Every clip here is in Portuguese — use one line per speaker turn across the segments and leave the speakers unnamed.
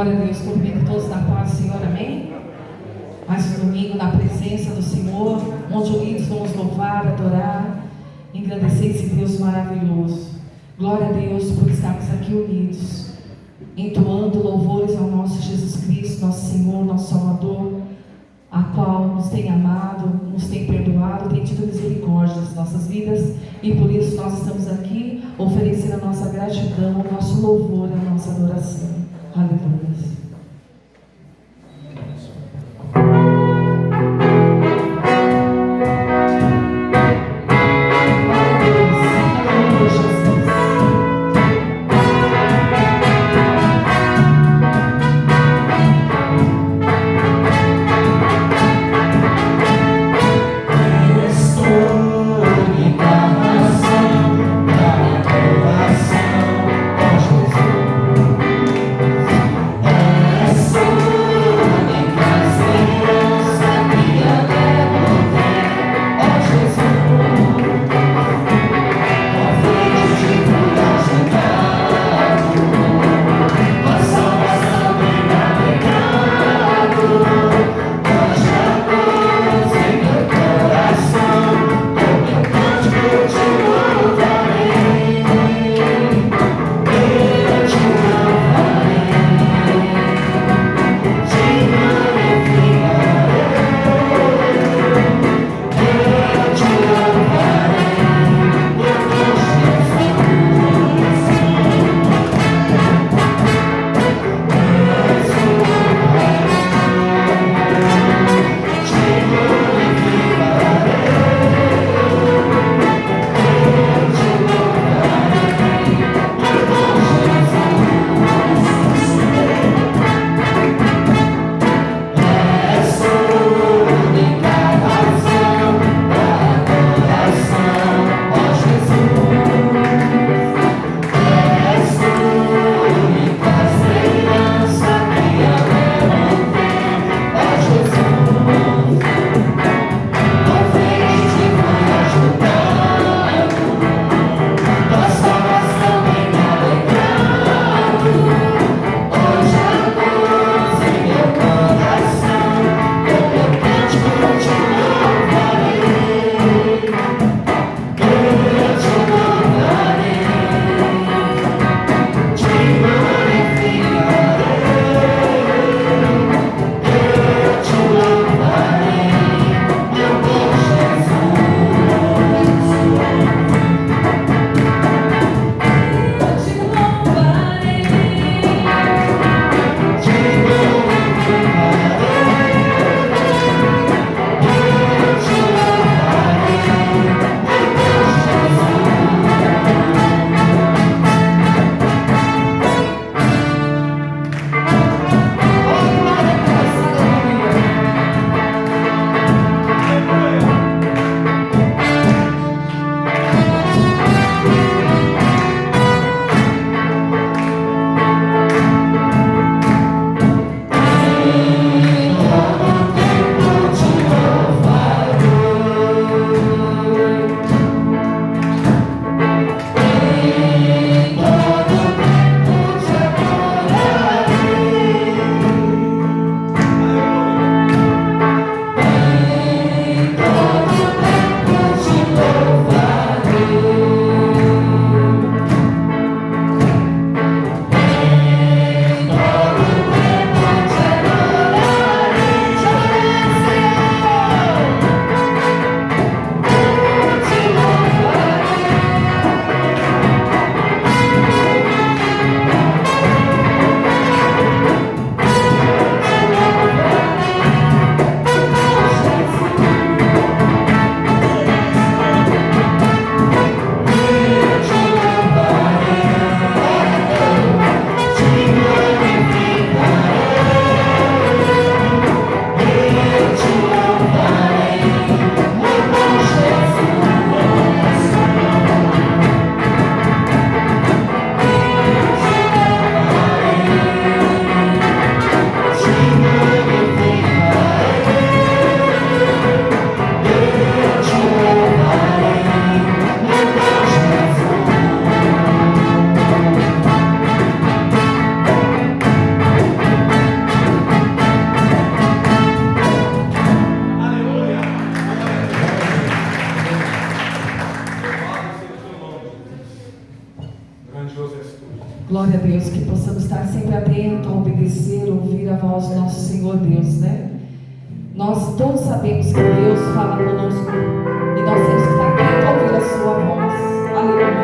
Glória a Deus, cumprimento todos na paz do Senhor, amém? Mais um domingo na presença do Senhor, onde unidos vamos louvar, adorar, engrandecer esse Deus maravilhoso. Glória a Deus por estarmos aqui unidos, entoando louvores ao nosso Jesus Cristo, nosso Senhor, nosso Salvador, a qual nos tem amado, nos tem perdoado, tem tido misericórdia das nossas vidas, e por isso nós estamos aqui oferecendo a nossa gratidão, o nosso louvor, a nossa adoração. Aleluia. Glória a Deus, que possamos estar sempre atentos, obedecer, ouvir a voz do nosso Senhor Deus, né? Nós todos sabemos que Deus fala conosco e nós temos que estar atentos a ouvir a sua voz. Aleluia.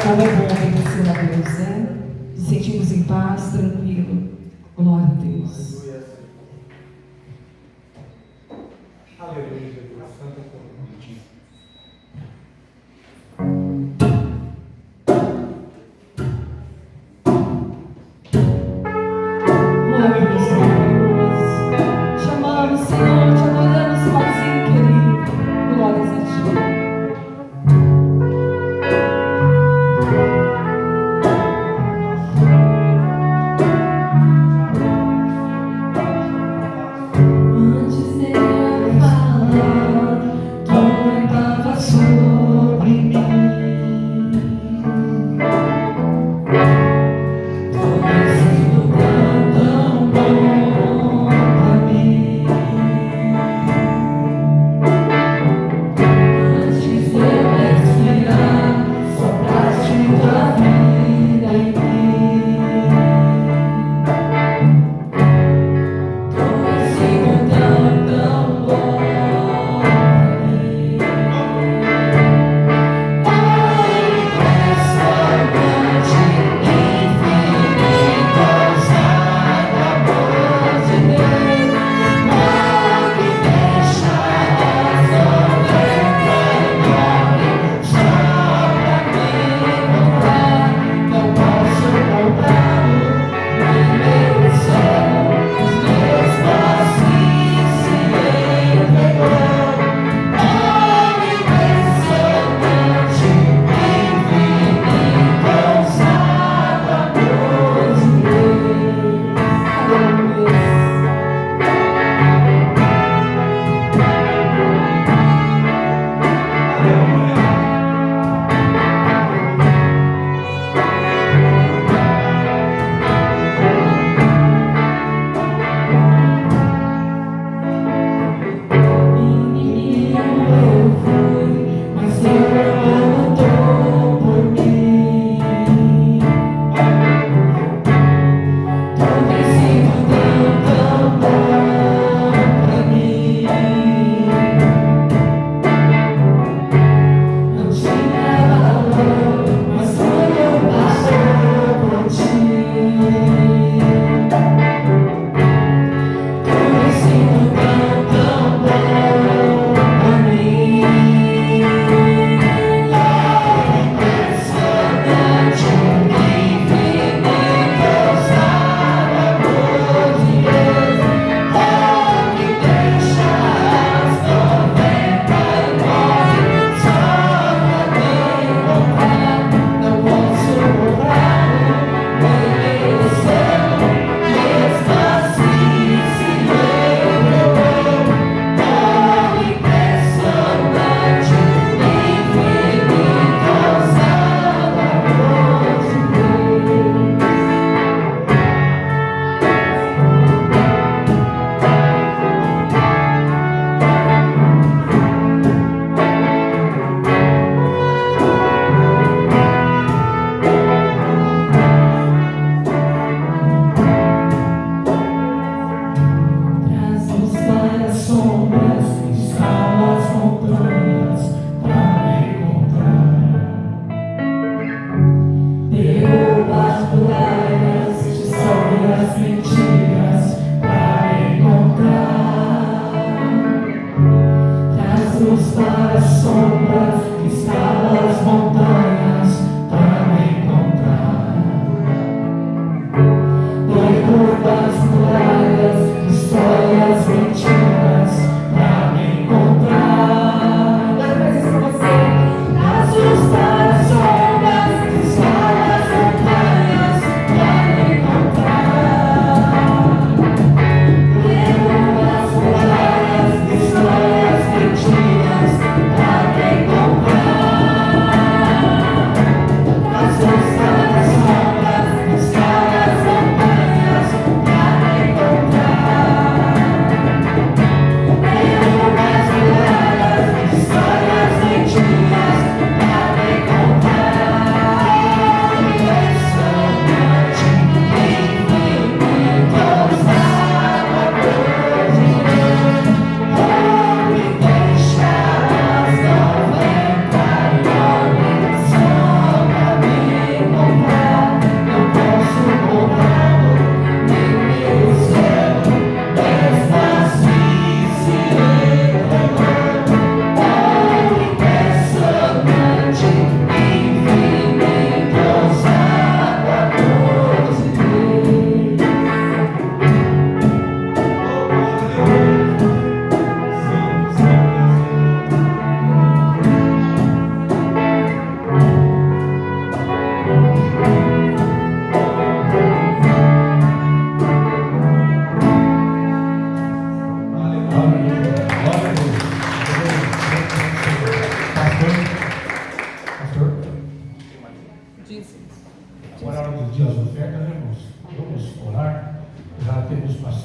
Como é bom obedecer a Deus, né? Nos sentimos em paz, tranquilo. Glória a Deus.
Aleluia, Jesus. Santo convite.
Glória a Deus, Deus. Chamamos, Senhor, te adoramos, Paizinho querido. Glórias a Ti.
Sobre mim,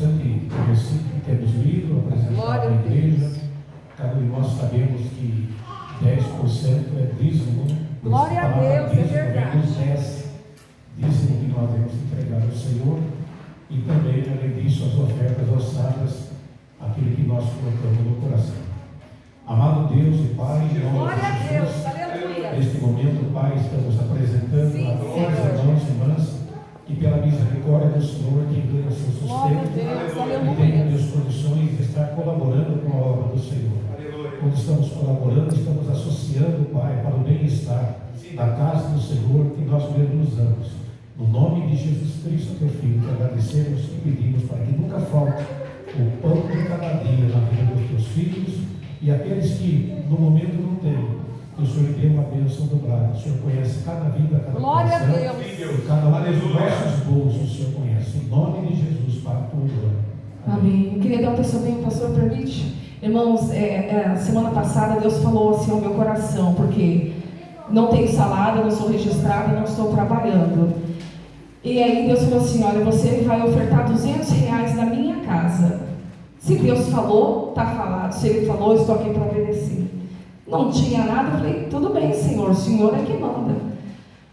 bastante versículo que temos lido, apresentado na igreja. Cada um de nós sabemos que 10% é dízimo, né?
Glória a Deus, é verdade.
Dízimo que nós devemos entregar ao Senhor, e também, além disso, as ofertas ossadas, aquilo que nós colocamos no coração. Amado Deus e Pai, em nome
Glória a
de
Deus,
Jesus,
aleluia.
neste momento, Pai, estamos apresentando
Sim,
a todos
Senhor.
os irmãos e irmãs, e pela misericórdia do Senhor, que ganha o seu
Glória a
sustento,
Deus,
e tem
aleluia.
Deus condições de estar colaborando com a obra do Senhor. Quando estamos colaborando, estamos associando, Pai, para o bem-estar da casa do Senhor que nós mesmos usamos. No nome de Jesus Cristo, teu Filho, te agradecemos e pedimos para que nunca falte o pão de cada dia na vida dos teus filhos e aqueles que no momento não têm, que o Senhor dê uma bênção dobrada. O Senhor conhece cada vida, cada
Glória a
coração,
Deus.
e cada um dos nossos bolsos o Senhor conhece. Em nome de Jesus, para tudo.
Amém. Eu queria dar um testemunho, pastor, permite? Irmãos, semana passada Deus falou assim ao meu coração, porque não tenho salário, não sou registrada, não estou trabalhando. E aí Deus falou assim, olha, você vai ofertar R$200 na minha casa. Se Deus falou, está falado. Se Ele falou, eu estou aqui para obedecer. Não tinha nada, eu falei, tudo bem, Senhor, o Senhor é que manda.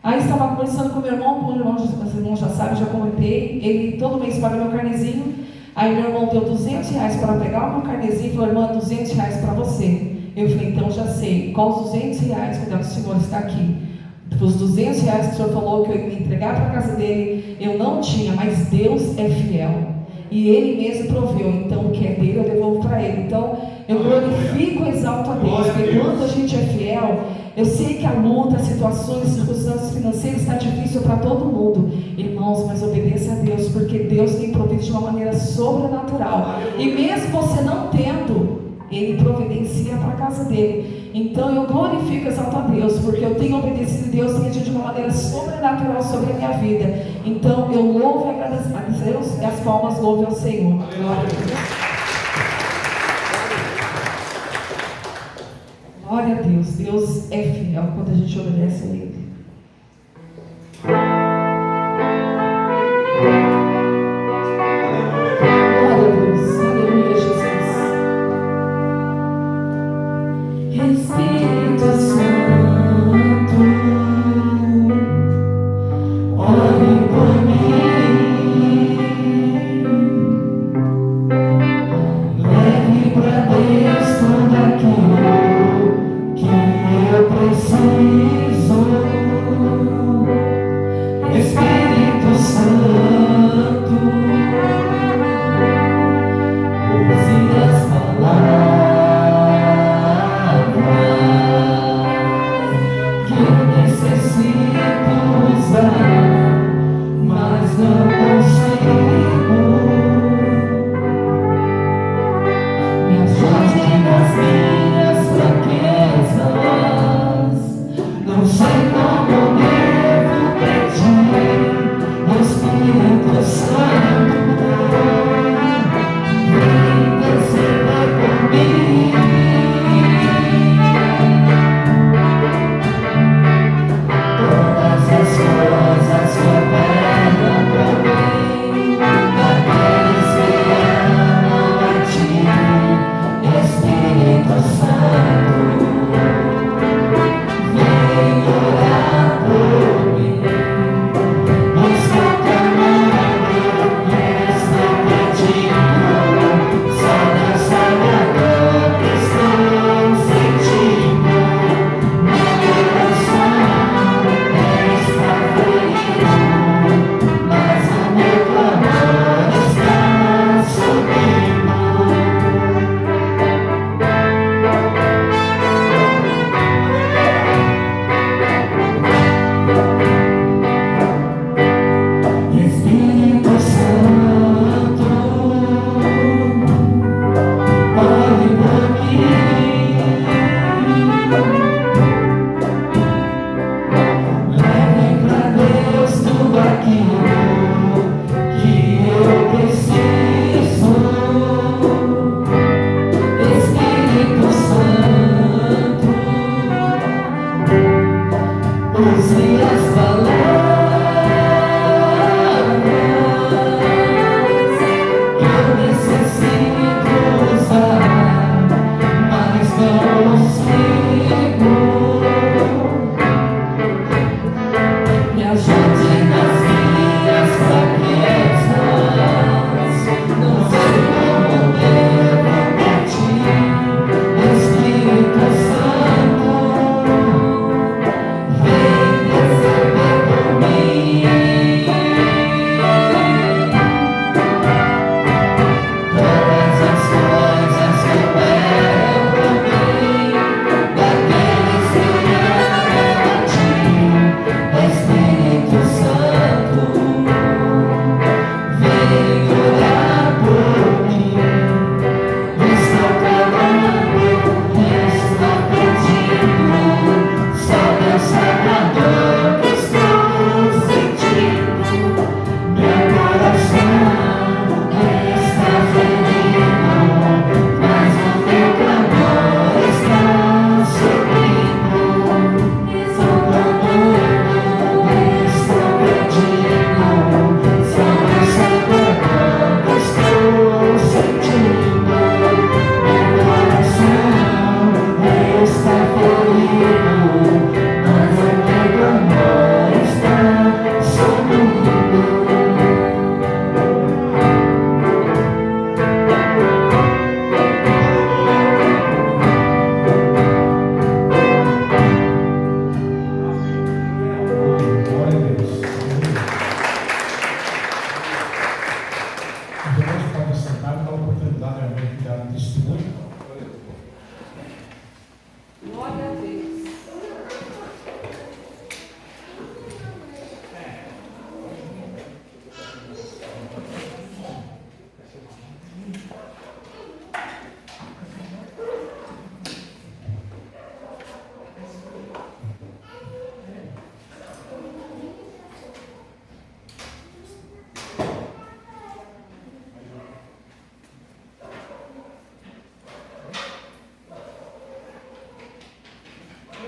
Aí estava conversando com meu irmão, o irmão já sabe, já comentei, ele todo mês paga meu carnezinho. Aí meu irmão deu R$200 para pegar o meu carnezinho e falou, irmã, R$200 para você. Eu falei, então já sei, qual os R$200 que o Senhor está aqui? Os R$200 que o Senhor falou que eu ia entregar para a casa dele, eu não tinha, mas Deus é fiel. E Ele mesmo proveu, então o que é dele eu devolvo para Ele. Então eu glorifico e exalto a Deus, porque quando a gente é fiel, eu sei que a luta, as situações, as circunstâncias financeiras está difícil para todo mundo, irmãos, mas obedeça a Deus, porque Deus tem provido de uma maneira sobrenatural. E mesmo você não tendo, Ele providencia para a casa dele. Então eu glorifico e exalto a Deus, porque eu tenho obedecido a Deus, tem agido de uma maneira sobrenatural sobre a minha vida. Então eu louvo e agradeço a Deus, e as palmas louvem ao Senhor. Glória a Deus. Glória a Deus. Deus é fiel quando a gente obedece a Ele. Glória a Deus. Aleluia, Jesus. Espírito Santo, ore por mim, leve para Deus tudo aquilo que eu preciso.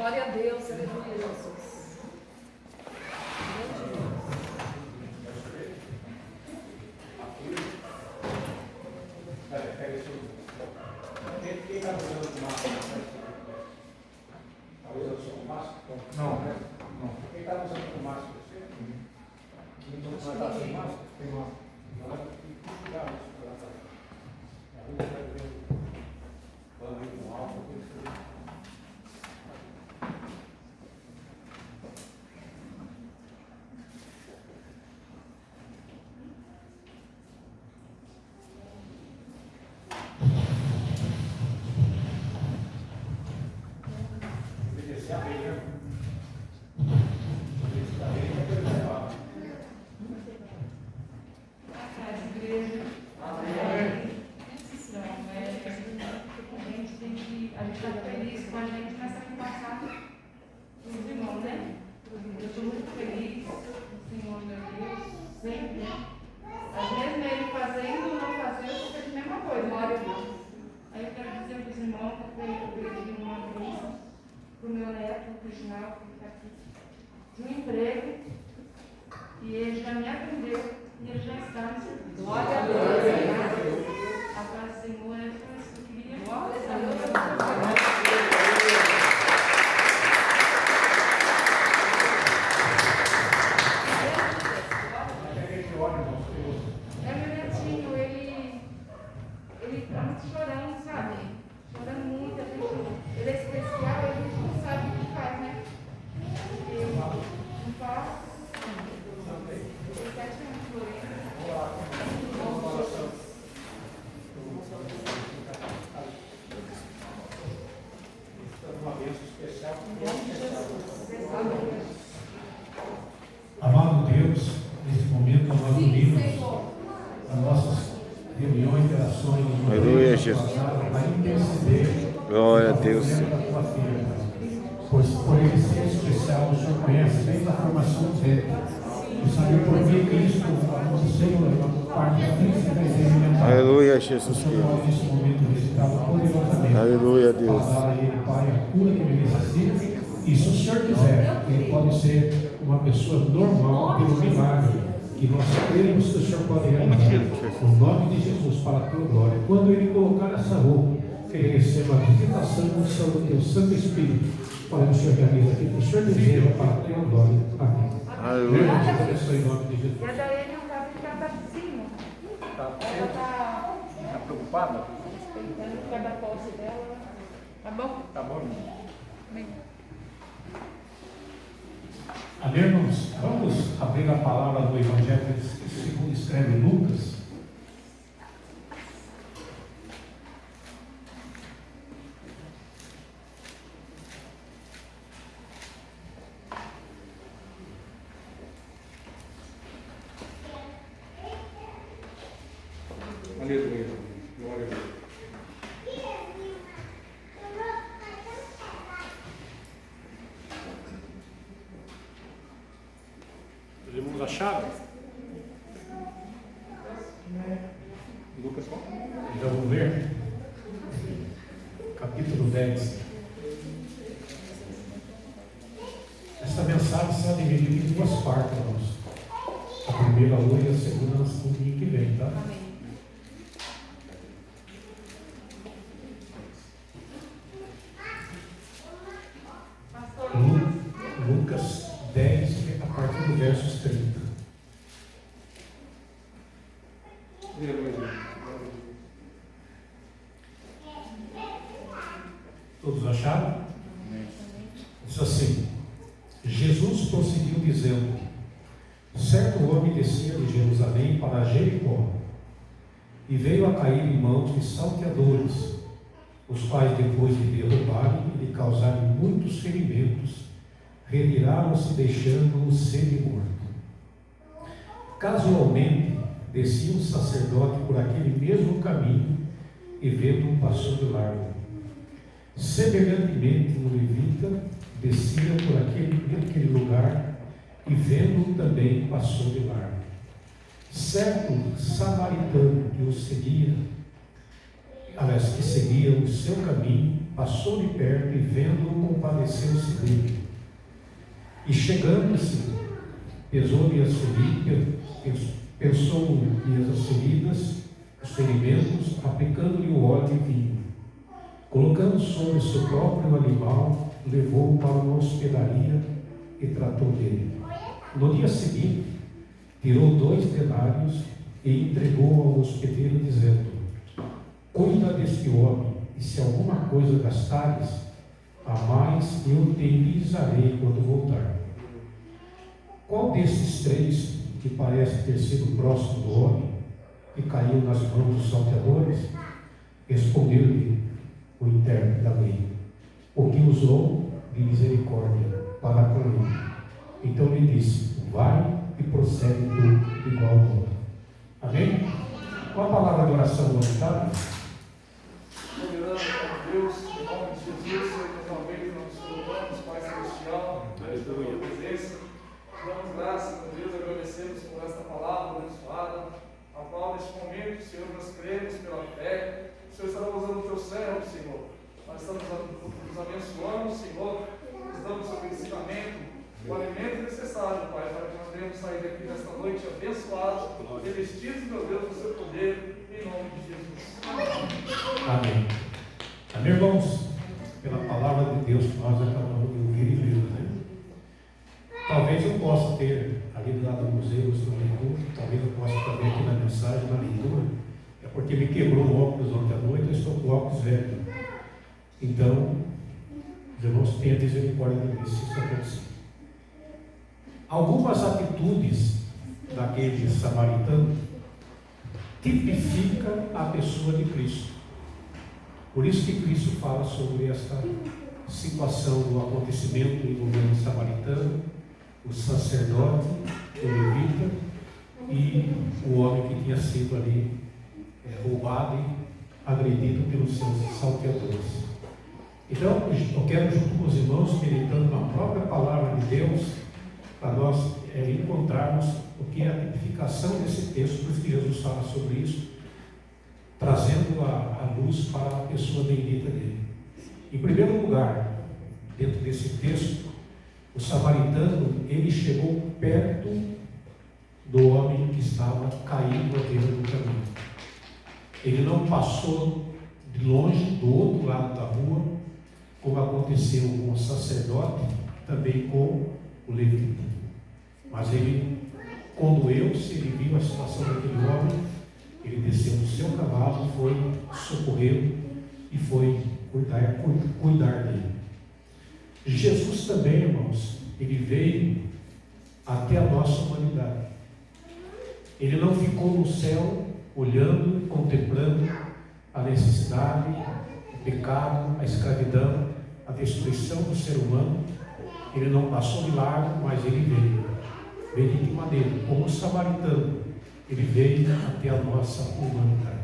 Glória a Deus, aleluia, Jesus.
Quem está usando máscara? Está usando máscara? Não. Quem está usando máscara? Você? Não está sem máscara? Tem máscara. Ela tem que cuidar disso para ela. A gente vai ver o banho com álcool.
De um emprego, e ele já me atendeu, e ele já está no serviço.
Glória a Deus.
A paz do Senhor é isso que eu queria.
Glória a Deus.
É meu netinho, ele tá muito chorando, sabe? Chorando muito, a gente, ele é especial, a gente não sabe o que faz, né? Eu não faço. Eu 7 anos chorando.
Uma bênção especial. Amado Deus, nesse momento nós unimos as nossas reuniões, interações,
Aleluia, Jesus.
para interceder.
Glória a Deus.
Pois por ele ser especial, o Senhor conhece desde a formação dele. E sabe por que Cristo, o Senhor, a parte física e sentimental.
Aleluia, Jesus.
Nesse momento visitado poderosamente.
Aleluia, Deus.
Para dar a ele, Pai, a cura que ele necessita. E se o Senhor quiser, ele pode ser uma pessoa normal pelo milagre que nós cremos que o Senhor pode realizar. No nome de Jesus, para a tua glória. Quando ele colocar essa roupa, que ele receba a visitação e unção do teu Santo Espírito. Para o Senhor realiza aquilo que o Senhor deseja para a tua glória. Amém.
Aleluia.
Deus abençoe em nome de Jesus.
E a Daiane não sabe ficar baixinho. Ela está
preocupada?
respeitando cada posse dela. Tá bom?
Tá bom, irmão.
Amém.
Amém, irmãos? Vamos abrir a palavra do Evangelho segundo escreve Lucas. Aleluia. Glória a Deus. Os irmãos acharam? Lucas qual? Já vamos ler? Capítulo 10. Esta mensagem será dividida em 2 partes, irmãos. A primeira hoje e a segunda no domingo que vem, tá?
Amém.
Lucas 10, a partir do versos 30. Todos acharam? Diz assim: Jesus prosseguiu dizendo: certo homem descia de Jerusalém para Jericó e veio a cair em mãos de salteadores, os quais, depois de derrubarem e lhe causarem muitos ferimentos, retiraram-se, deixando-o semi-morto. Casualmente, descia um sacerdote por aquele mesmo caminho e, vendo-o, passou de largo. Semelhantemente, um levita descia por aquele lugar e, vendo-o, também passou de largo. Certo samaritano que seguia o seu caminho, passou de perto e, vendo-o, compadeceu-se dele. E chegando-se, pesou-lhe as feridas, pensou-lhe as feridas, os ferimentos, aplicando-lhe o óleo e vinho. Colocando sobre o seu próprio animal, levou-o para uma hospedaria e tratou dele. No dia seguinte, tirou 2 denários e entregou ao hospedeiro, dizendo: cuida deste homem, e se alguma coisa gastares, a mais eu te indizarei quando voltar. Qual desses 3 que parece ter sido próximo do homem, que caiu nas mãos dos salteadores? Respondeu-lhe o intérprete da lei: o que usou de misericórdia para com ele. Então lhe disse: vai e procede tu igual modo. Amém? Qual a palavra de oração do Estado?
Soberano Deus, em nome de Jesus, mais uma vez nós te louvamos, Pai Celestial, pela tua presença. Damos graças a Deus, agradecemos por esta palavra abençoada, a qual neste momento, Senhor, nós cremos pela fé. O Senhor está usando o teu servo, Senhor. Nós estamos nos abençoando, Senhor, nos dando o seu ensinamento, o alimento necessário, Pai, para que nós venhamos sair daqui nesta noite abençoados, revestidos, meu Deus, do seu poder, em nome de Jesus.
Amém. Amém, irmãos? Pela palavra de Deus que nós acabamos de ouvir e ler, né? Talvez eu possa ter ali do lado do museu na leitura, talvez eu possa também aqui na mensagem, na leitura, é porque me quebrou o óculos ontem à noite, eu estou com o óculos velho. Então, os irmãos tenham misericórdia de mim se isso acontecer. Algumas atitudes daquele samaritano tipifica a pessoa de Cristo. Por isso que Cristo fala sobre esta situação do acontecimento envolvendo o samaritano, o sacerdote, o levita e o homem que tinha sido ali roubado e agredido pelos seus salteadores. Então, eu quero, junto com os irmãos, meditando na própria palavra de Deus, para nós encontrarmos o que é a tipificação desse texto, por isso que Jesus fala sobre isso, trazendo a luz para a pessoa bendita dele. Em primeiro lugar, dentro desse texto, o samaritano, ele chegou perto do homem que estava caído à beira do caminho. Ele não passou de longe, do outro lado da rua, como aconteceu com o sacerdote, também com o levita. Mas ele condoeu-se, ele viu a situação daquele homem, ele desceu do seu cavalo, foi socorrê-lo e foi cuidar dele. Jesus também, irmãos, ele veio até a nossa humanidade. Ele não ficou no céu olhando, contemplando a necessidade, o pecado, a escravidão, a destruição do ser humano. Ele não passou de largo, mas ele veio de que maneira? Como samaritano, ele veio até a nossa humanidade.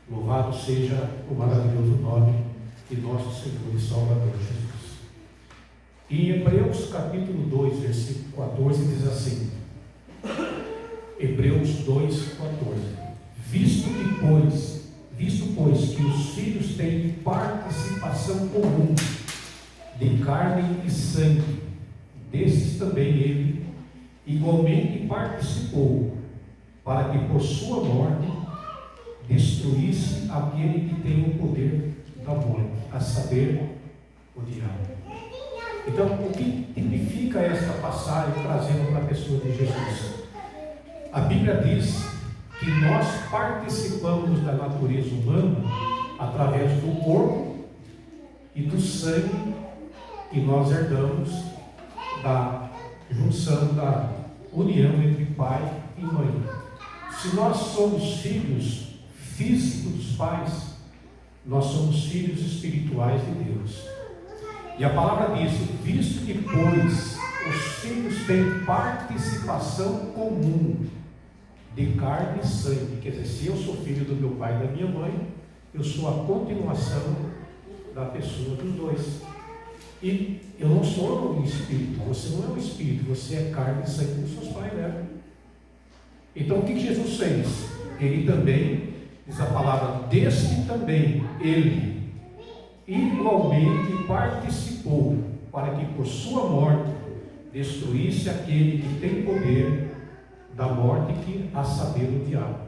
Louvado seja o maravilhoso nome de nosso Senhor e Salvador Jesus. Em Hebreus capítulo 2, versículo 14, diz assim: Hebreus 2, 14: Visto, pois, que os filhos têm participação comum de carne e sangue, desses também ele igualmente participou, para que por sua morte destruísse aquele que tem o poder da morte, a saber, o diabo. Então, o que tipifica esta passagem trazendo para a pessoa de Jesus? A Bíblia diz que nós participamos da natureza humana através do corpo e do sangue que nós herdamos da junção, da união entre pai e mãe. Se nós somos filhos físicos dos pais, nós somos filhos espirituais de Deus. E a palavra diz: visto que, pois, os filhos têm participação comum de carne e sangue, quer dizer, se eu sou filho do meu pai e da minha mãe, eu sou a continuação da pessoa dos dois. E eu não sou um espírito, você não é um espírito, você é carne e sangue dos seus pais, né? Então o que Jesus fez? Ele também, diz a palavra, deste também, ele igualmente participou para que por sua morte destruísse aquele que tem poder da morte, que a saber o diabo.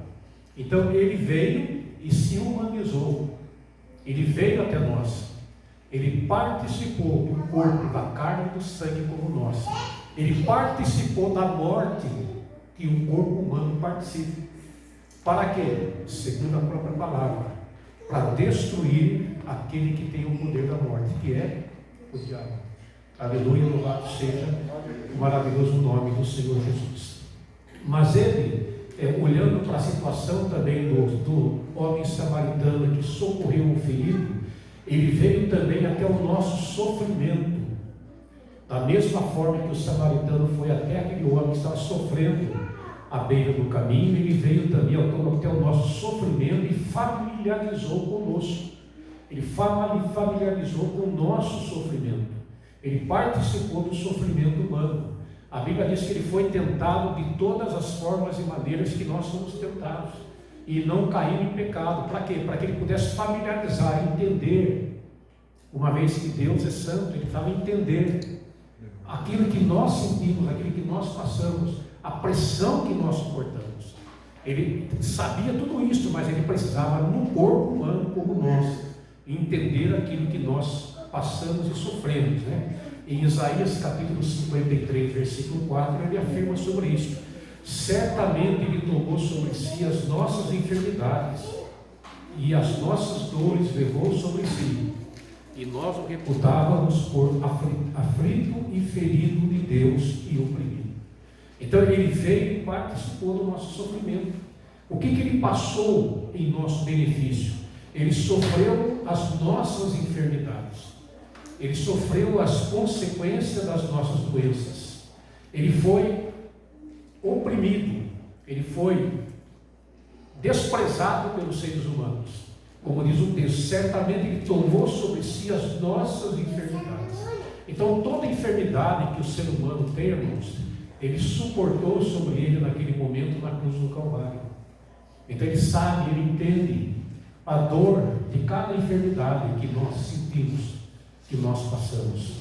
Então ele veio e se humanizou, ele veio até nós, ele participou do corpo, da carne e do sangue como nós, ele participou da morte que o corpo humano participa. Para quê? Segundo a própria palavra, para destruir aquele que tem o poder da morte, que é o diabo. Aleluia, louvado seja o maravilhoso nome do Senhor Jesus. Mas ele, olhando para a situação também do homem samaritano que socorreu um ferido, ele veio também até o nosso sofrimento. Da mesma forma que o samaritano foi até aquele homem que estava sofrendo à beira do caminho, ele veio também até o nosso sofrimento e familiarizou conosco. Ele familiarizou com o nosso sofrimento. Ele participou do sofrimento humano. A Bíblia diz que ele foi tentado de todas as formas e maneiras que nós somos tentados, e não caiu em pecado. Para quê? Para que ele pudesse familiarizar, entender. Uma vez que Deus é santo, ele estava a entender aquilo que nós sentimos, aquilo que nós passamos, a pressão que nós suportamos. Ele sabia tudo isso, mas ele precisava, no corpo humano como nós, entender aquilo que nós passamos e sofremos, né? Em Isaías capítulo 53, versículo 4, ele afirma sobre isso: certamente ele tomou sobre si as nossas enfermidades e as nossas dores levou sobre si, e nós o reputávamos por aflito e ferido de Deus e oprimido. Então ele veio e participou do nosso sofrimento. O que ele passou em nosso benefício? Ele sofreu as nossas enfermidades, ele sofreu as consequências das nossas doenças, ele foi oprimido, ele foi desprezado pelos seres humanos. Como diz o texto, certamente ele tomou sobre si as nossas enfermidades. Então toda enfermidade que o ser humano tem, irmãos, ele suportou sobre ele naquele momento na cruz do Calvário. Então ele sabe, ele entende a dor de cada enfermidade que nós sentimos, que nós passamos.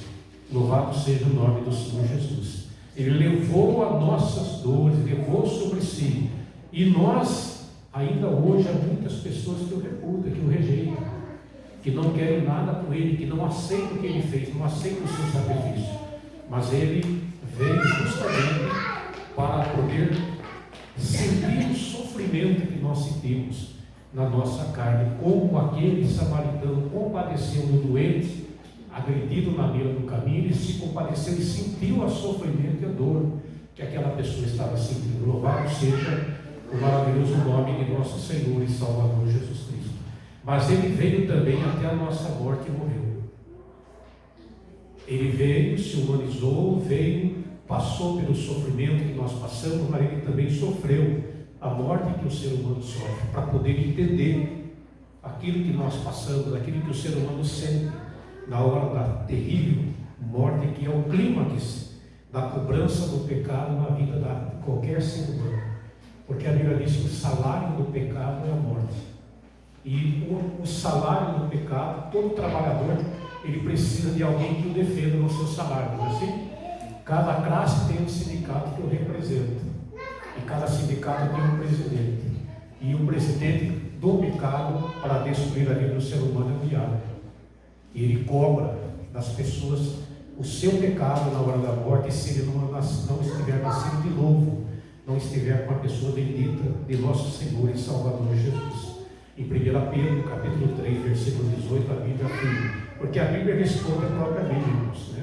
Louvado seja o nome do Senhor Jesus. Ele levou as nossas dores, levou sobre si. E nós, ainda hoje, há muitas pessoas que o reputam, que o rejeitam, que não querem nada com ele, que não aceitam o que ele fez, não aceitam o seu sacrifício. Mas ele veio justamente para poder sentir o sofrimento que nós sentimos na nossa carne, como aquele samaritano compadeceu do doente, agredido na beira do caminho. Ele se compadeceu e sentiu o sofrimento e a dor que aquela pessoa estava sentindo. Louvado seja o maravilhoso nome de nosso Senhor e Salvador Jesus Cristo. Mas ele veio também até a nossa morte e morreu. Ele veio, se humanizou, passou pelo sofrimento que nós passamos, mas ele também sofreu a morte que o ser humano sofre, para poder entender aquilo que nós passamos, aquilo que o ser humano sente na hora da terrível morte, que é o clímax da cobrança do pecado na vida de qualquer ser humano. Porque a Bíblia diz que o salário do pecado é a morte. E o salário do pecado, todo trabalhador, ele precisa de alguém que o defenda no seu salário, não é assim? Cada classe tem um sindicato que o representa, e cada sindicato tem um presidente, e o presidente do pecado, para destruir a vida do ser humano, é o diabo. E ele cobra das pessoas o seu pecado na hora da morte, e se ele não estiver nascido de novo, não estiver com a pessoa bendita de nosso Senhor e Salvador Jesus. Em 1 Pedro, capítulo 3, versículo 18, a Bíblia afirma, porque a Bíblia responde a própria Bíblia, irmãos, né?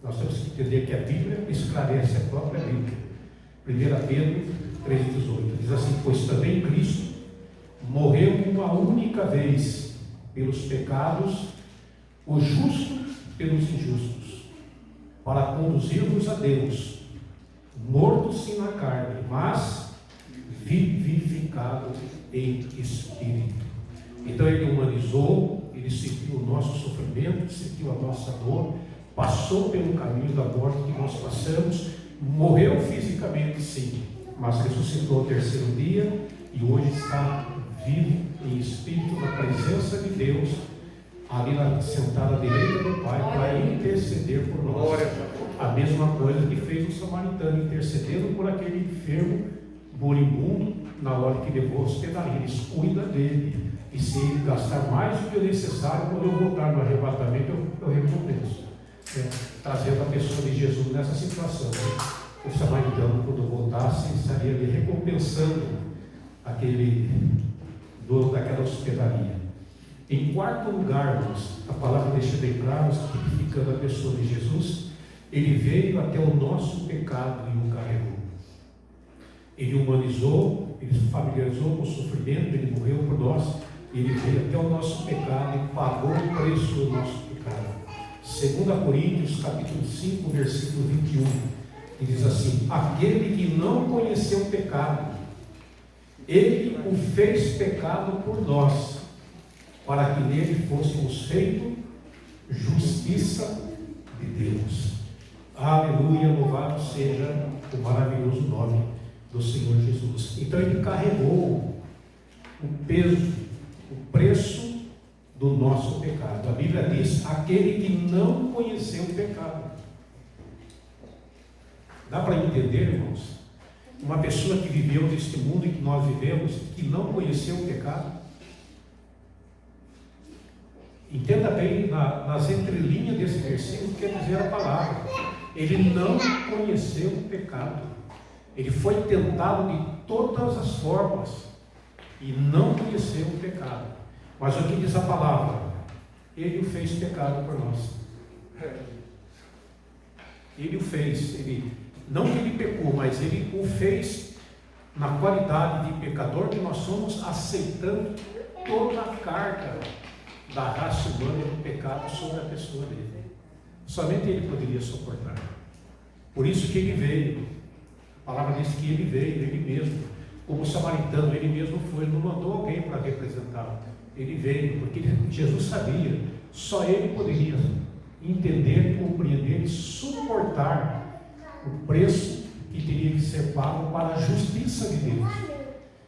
Nós temos que entender que a Bíblia esclarece a própria Bíblia. 1 Pedro 3,18 diz assim: pois também Cristo morreu uma única vez pelos pecados, o justo pelos injustos, para conduzir-vos a Deus, morto sim na carne, mas vivificado em espírito. Então ele humanizou, ele sentiu o nosso sofrimento, sentiu a nossa dor, passou pelo caminho da morte que nós passamos, morreu fisicamente sim, mas ressuscitou ao terceiro dia e hoje está vivo em espírito na presença de Deus, ali sentado à direita do Pai, para interceder por nós. A mesma coisa que fez o samaritano, intercedendo por aquele enfermo moribundo, na hora que levou a hospedaria. Eles cuidam dele, e se ele gastar mais do que o necessário, quando eu voltar no arrebatamento, eu recompenso. Trazendo a pessoa de Jesus nessa situação. O samaritano, quando voltasse, estaria ali recompensando aquele dono daquela hospedaria. Em quarto lugar, irmãos, a palavra deixa bem claro, tipificando a pessoa de Jesus, ele veio até o nosso pecado e o carregou. Ele humanizou, ele se familiarizou com o sofrimento, ele morreu por nós, ele veio até o nosso pecado e pagou o preço do nosso pecado. 2 Coríntios, capítulo 5, versículo 21, ele diz assim: aquele que não conheceu o pecado, ele o fez pecado por nós, para que nele fôssemos feitos justiça de Deus. Aleluia, louvado seja o maravilhoso nome do Senhor Jesus. Então ele carregou o peso, o preço do nosso pecado. A Bíblia diz: aquele que não conheceu o pecado. Dá para entender, irmãos? Uma pessoa que viveu neste mundo em que nós vivemos, que não conheceu o pecado. Entenda bem, nas entrelinhas desse versículo, quer dizer a palavra. Ele não conheceu o pecado. Ele foi tentado de todas as formas e não conheceu o pecado. Mas o que diz a palavra? Ele o fez pecado por nós. Ele o fez. Não que ele pecou, mas ele o fez na qualidade de pecador, que nós somos, aceitando toda a carga da raça humana do pecado sobre a pessoa dele. Somente ele poderia suportar. Por isso que ele veio. A palavra diz que ele veio, ele mesmo, como samaritano, ele mesmo foi, não mandou alguém para representá-lo. Ele veio, porque Jesus sabia, só ele poderia entender, compreender e suportar o preço que teria que ser pago para a justiça de Deus.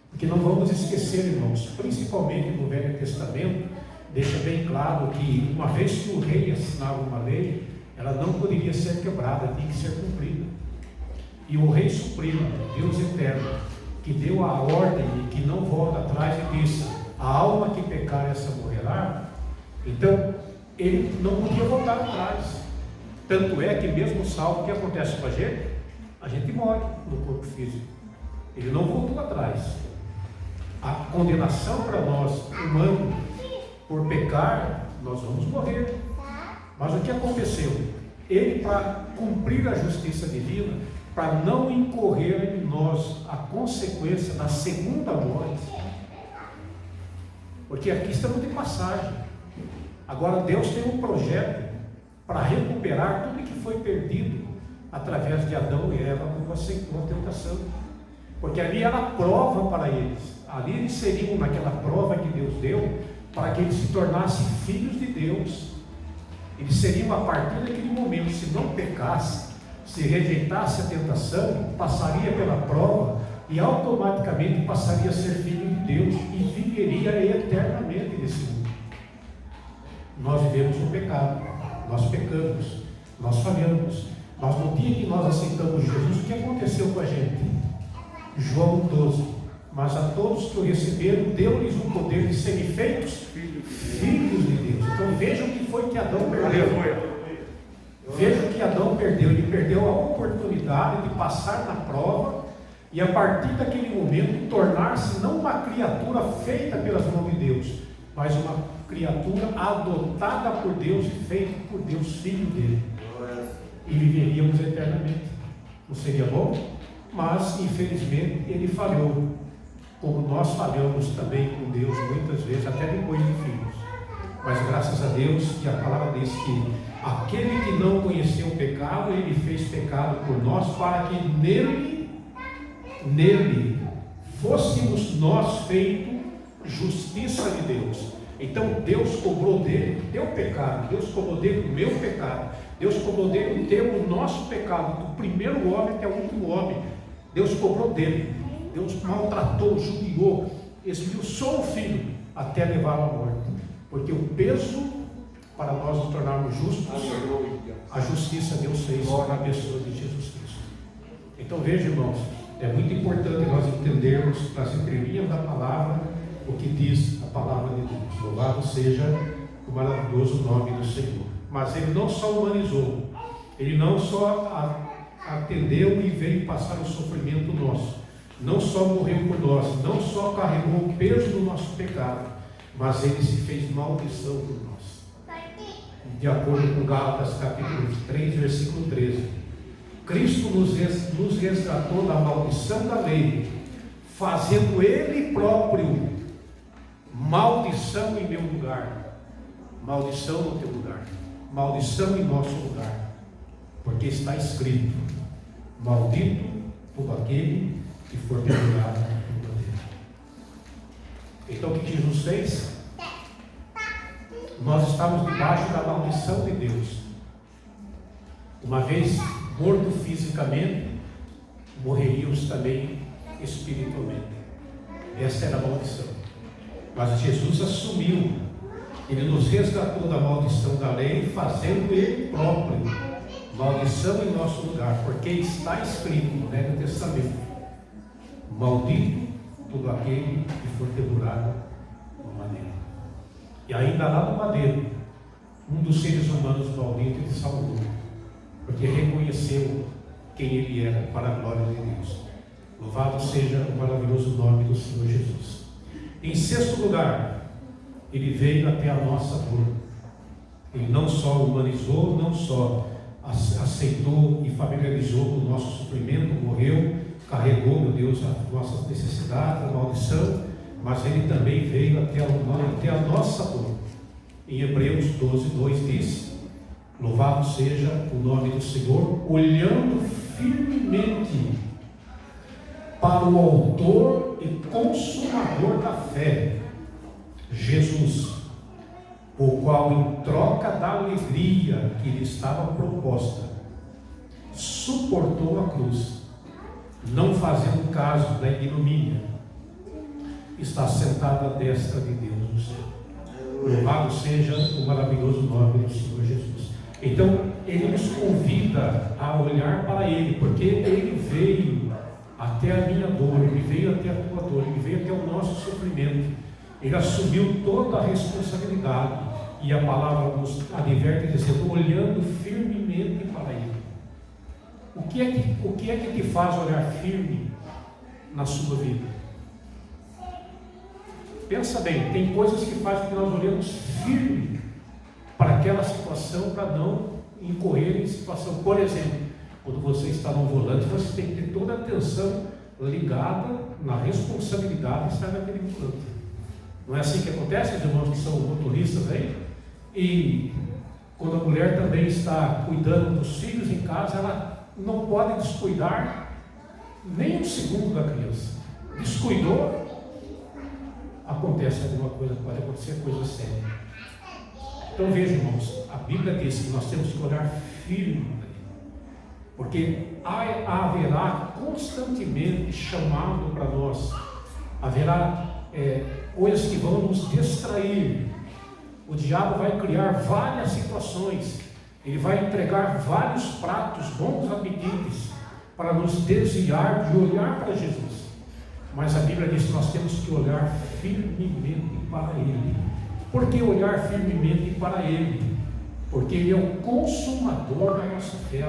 Porque não vamos esquecer, irmãos, principalmente no Velho Testamento, deixa bem claro que uma vez que o rei assinava uma lei, ela não poderia ser quebrada, tinha que ser cumprida. E o Rei Supremo, Deus Eterno, que deu a ordem e que não volta atrás e disse: a alma que pecar, essa morrerá. Então, ele não podia voltar atrás. Tanto é que mesmo salvo, o que acontece com a gente? A gente morre no corpo físico. Ele não voltou atrás. A condenação para nós, humanos, por pecar, nós vamos morrer. Mas o que aconteceu? Ele, para cumprir a justiça divina, para não incorrer em nós a consequência da segunda morte, porque aqui estamos de passagem. Agora Deus tem um projeto para recuperar tudo que foi perdido através de Adão e Eva, quando aceitou a tentação. Porque ali era a prova para eles. Ali eles seriam naquela prova que Deus deu, para que eles se tornassem filhos de Deus. Eles seriam, a partir daquele momento, se não pecasse, se rejeitasse a tentação, passaria pela prova e automaticamente passaria a ser filho de Deus e viveria eternamente nesse mundo. Nós vivemos no pecado, nós pecamos, nós falhamos, mas no dia que nós aceitamos Jesus, o que aconteceu com a gente? João 12: mas a todos que o receberam, deu-lhes o poder de serem feitos filhos de Deus. Então vejam o que foi que Adão perdeu. Veja o que Adão perdeu. Ele perdeu a oportunidade de passar na prova e, a partir daquele momento, tornar-se não uma criatura feita pelas mãos de Deus, mas uma criatura adotada por Deus e feita por Deus, filho dele. E viveríamos eternamente. Não seria bom? Mas, infelizmente, ele falhou, como nós falhamos também com Deus muitas vezes, até depois de filhos. Mas graças a Deus que a palavra diz que aquele que não conheceu o pecado, ele fez pecado por nós, para que nele fôssemos nós feitos justiça de Deus. Então Deus cobrou dele o teu pecado, Deus cobrou dele o meu pecado, Deus cobrou dele o nosso pecado, do primeiro homem até o último homem. Deus cobrou dele, Deus maltratou, judiou, esmiuçou o filho até levá-lo à morte, porque o peso para nós nos tornarmos justos. A justiça Deus fez na pessoa de Jesus Cristo. Então veja, irmãos, é muito importante nós entendermos nas entrelinhas da palavra o que diz a palavra de Deus. Louvado seja o maravilhoso nome do Senhor. Mas Ele não só humanizou, Ele não só atendeu e veio passar o sofrimento nosso, não só morreu por nós, não só carregou o peso do nosso pecado, mas Ele se fez maldição por nós. De acordo com Gálatas capítulo 3, versículo 13. Cristo nos resgatou da maldição da lei, fazendo Ele próprio maldição em meu lugar, maldição no teu lugar, maldição em nosso lugar, porque está escrito: maldito todo aquele que for pendurado no madeiro. Então o que Jesus fez? Nós estamos debaixo da maldição de Deus. Uma vez morto fisicamente, morreríamos também espiritualmente. Essa era a maldição. Mas Jesus assumiu, Ele nos resgatou da maldição da lei, fazendo Ele próprio maldição em nosso lugar, porque está escrito no Velho Testamento: maldito todo aquele que for pendurado no madeiro. E ainda lá no madeiro, um dos seres humanos maldito Ele salvou, porque reconheceu quem Ele era, para a glória de Deus. Louvado seja o maravilhoso nome do Senhor Jesus. Em sexto lugar, Ele veio até a nossa dor. Ele não só humanizou, não só aceitou e familiarizou com o nosso sofrimento, morreu, carregou, meu Deus, as nossas necessidades, a maldição, mas Ele também veio até a nossa dor. Em Hebreus 12, 2 diz: louvado seja o nome do Senhor, olhando firmemente para o autor e consumador da fé, Jesus, o qual, em troca da alegria que lhe estava proposta, suportou a cruz, não fazendo caso da ignomínia, está sentado à destra de Deus no céu. Louvado seja o maravilhoso nome do Senhor Jesus. Então, Ele nos convida a olhar para Ele, porque Ele veio até a minha dor, Ele veio até a tua dor, Ele veio até o nosso sofrimento. Ele assumiu toda a responsabilidade, e a palavra nos adverte dizendo: olhando firmemente para Ele. O que é que te faz olhar firme na sua vida? Pensa bem, tem coisas que fazem com que nós olhemos firme para aquela situação, para não incorrer em situação. Por exemplo, quando você está no volante, você tem que ter toda a atenção ligada na responsabilidade de estar naquele volante. Não é assim que acontece, os irmãos que são motoristas aí? E quando a mulher também está cuidando dos filhos em casa, ela não pode descuidar nem um segundo da criança. Descuidou, acontece alguma coisa, pode acontecer coisa séria. Então veja, irmãos, a Bíblia diz que nós temos que olhar firme, porque haverá constantemente chamado para nós, haverá coisas que vão nos distrair. O diabo vai criar várias situações, ele vai entregar vários pratos, bons apetites, para nos desviar de olhar para Jesus. Mas a Bíblia diz que nós temos que olhar firmemente para Ele. Por que olhar firmemente para Ele? Porque Ele é o consumador da nossa fé.